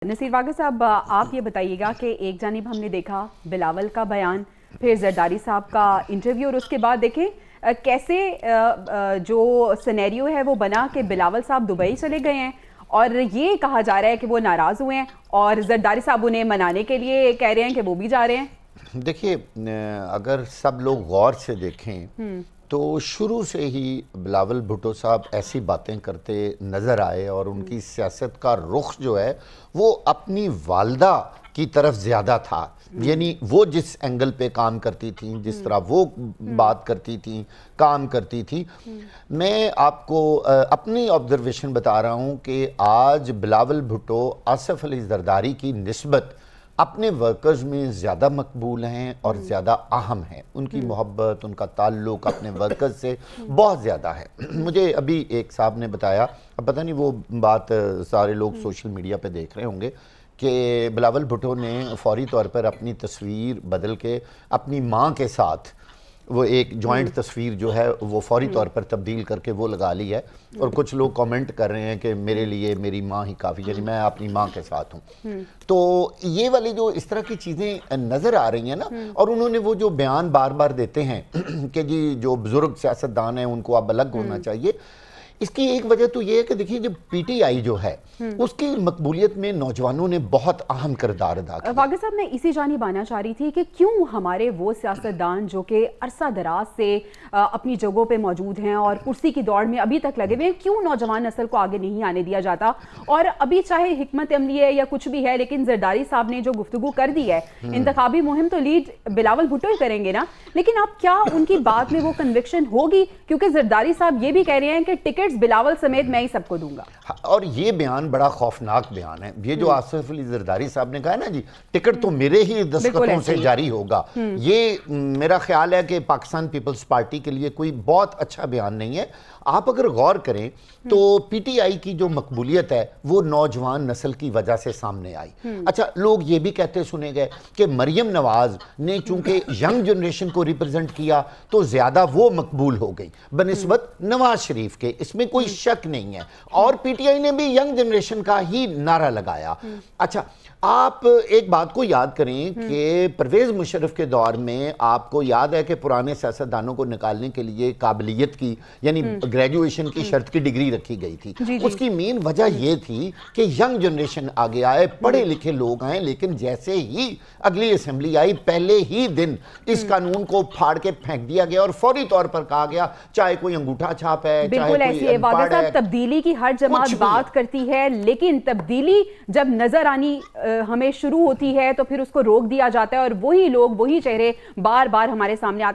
नसीर वाक़ई साहब, आप ये बताइएगा कि एक जानिब हमने देखा बिलावल का बयान, फिर जरदारी साहब का इंटरव्यू, और उसके बाद देखें कैसे जो सिनेरियो है वो बना कि बिलावल साहब दुबई चले गए हैं और ये कहा जा रहा है कि वो नाराज़ हुए हैं और जरदारी साहब उन्हें मनाने के लिए कह रहे हैं कि वो भी जा रहे हैं। देखिए, अगर सब लोग गौर से देखें तो शुरू से ही बिलावल भुट्टो साहब ऐसी बातें करते नज़र आए और उनकी सियासत का रुख जो है वो अपनी वालदा की तरफ ज़्यादा था। यानी वो जिस एंगल पे काम करती थी, जिस तरह वो बात करती थी, काम करती थी। मैं आपको अपनी ऑब्जर्वेशन बता रहा हूँ कि आज बिलावल भुट्टो आसिफ अली जरदारी की निस्बत अपने वर्कर्स में ज़्यादा मकबूल हैं और ज़्यादा अहम हैं। उनकी मोहब्बत, उनका ताल्लुक़ अपने वर्कर्स से बहुत ज़्यादा है। मुझे अभी एक साहब ने बताया, अब पता नहीं वो बात सारे लोग सोशल मीडिया पे देख रहे होंगे, कि बिलावल भुट्टो ने फौरी तौर पर अपनी तस्वीर बदल के अपनी माँ के साथ वो एक जॉइंट तस्वीर जो है वो फौरी तौर पर तब्दील करके वो लगा ली है। और कुछ लोग कमेंट कर रहे हैं कि मेरे लिए मेरी माँ ही काफ़ी, यानी मैं अपनी माँ के साथ हूँ। तो ये वाली जो इस तरह की चीज़ें नज़र आ रही हैं ना, और उन्होंने वो जो बयान बार बार देते हैं कि जी जो बुज़ुर्ग सियासतदान हैं उनको अब अलग होना चाहिए, इसकी एक वजह तो ये है कि देखिए जब पीटीआई जो है उसकी मकबूलियत में नौजवानों ने बहुत अहम किरदार अदा किया। वाक़ई साहब, मैं इसी जानिब आना चाह रही थी कि क्यों हमारे वो सियासतदान जो कि अरसा दराज से अपनी जगहों पे मौजूद हैं और कुर्सी की दौड़ में अभी तक लगे हुए हैं, क्यों नौजवान नस्ल को आगे नहीं आने दिया जाता। और अभी चाहे हिकमत अमली है या कुछ भी है, लेकिन जरदारी साहब ने जो गुफ्तगू कर दी है, इंतखाबी मुहिम तो लीड बिलावल भुट्टो ही करेंगे ना, लेकिन अब क्या उनकी बात में वो कन्विक्शन होगी? क्योंकि जरदारी साहब ये भी कह रहे हैं कि टिकट बिलावल समेत मैं ही सबको दूंगा। और ये बयान बड़ा खौफनाक बयान है। ये जो आसिफ अली जरदारी साहब ने कहा है ना जी, टिकट तो मेरे ही दस्तखतों से जारी होगा, ये मेरा ख्याल है कि पाकिस्तान पीपल्स पार्टी के लिए कोई बहुत अच्छा बयान नहीं है। आप अगर गौर करें तो पीटीआई की जो मकबूलियत है वो नौजवान नस्ल की वजह से सामने आई। अच्छा, लोग ये भी कहते सुने गए कि मरियम नवाज ने चूंकि यंग जनरेशन को रिप्रेजेंट किया तो ज्यादा वो मकबूल हो गई बनिस्बत नवाज शरीफ के, इसमें कोई शक नहीं है। और पीटीआई ने भी यंग जनरेशन का ही नारा लगाया। अच्छा, आप एक बात को याद करें कि परवेज मुशर्रफ के दौर में आपको याद है कि पुराने सियासतदानों को निकालने के लिए काबिलियत की, यानी ग्रेजुएशन की शर्त की डिग्री रखी गई थी। जी। उसकी मेन वजह यह थी कि यंग जनरेशन आगे आए, पढ़े लिखे लोग आए। लेकिन जैसे ही अगली असेंबली आई, पहले ही दिन इस कानून को फाड़ के फेंक दिया गया और फौरी तौर पर कहा गया चाहे कोई अंगूठा छाप है, बिल्कुल ऐसी है। वाक़ई साहब, तब्दीली की हर जमात बात करती है, लेकिन तब्दीली जब नजर आनी हमें शुरू होती है तो फिर उसको रोक दिया जाता है और वही लोग, वही चेहरे बार बार हमारे सामने आते हैं।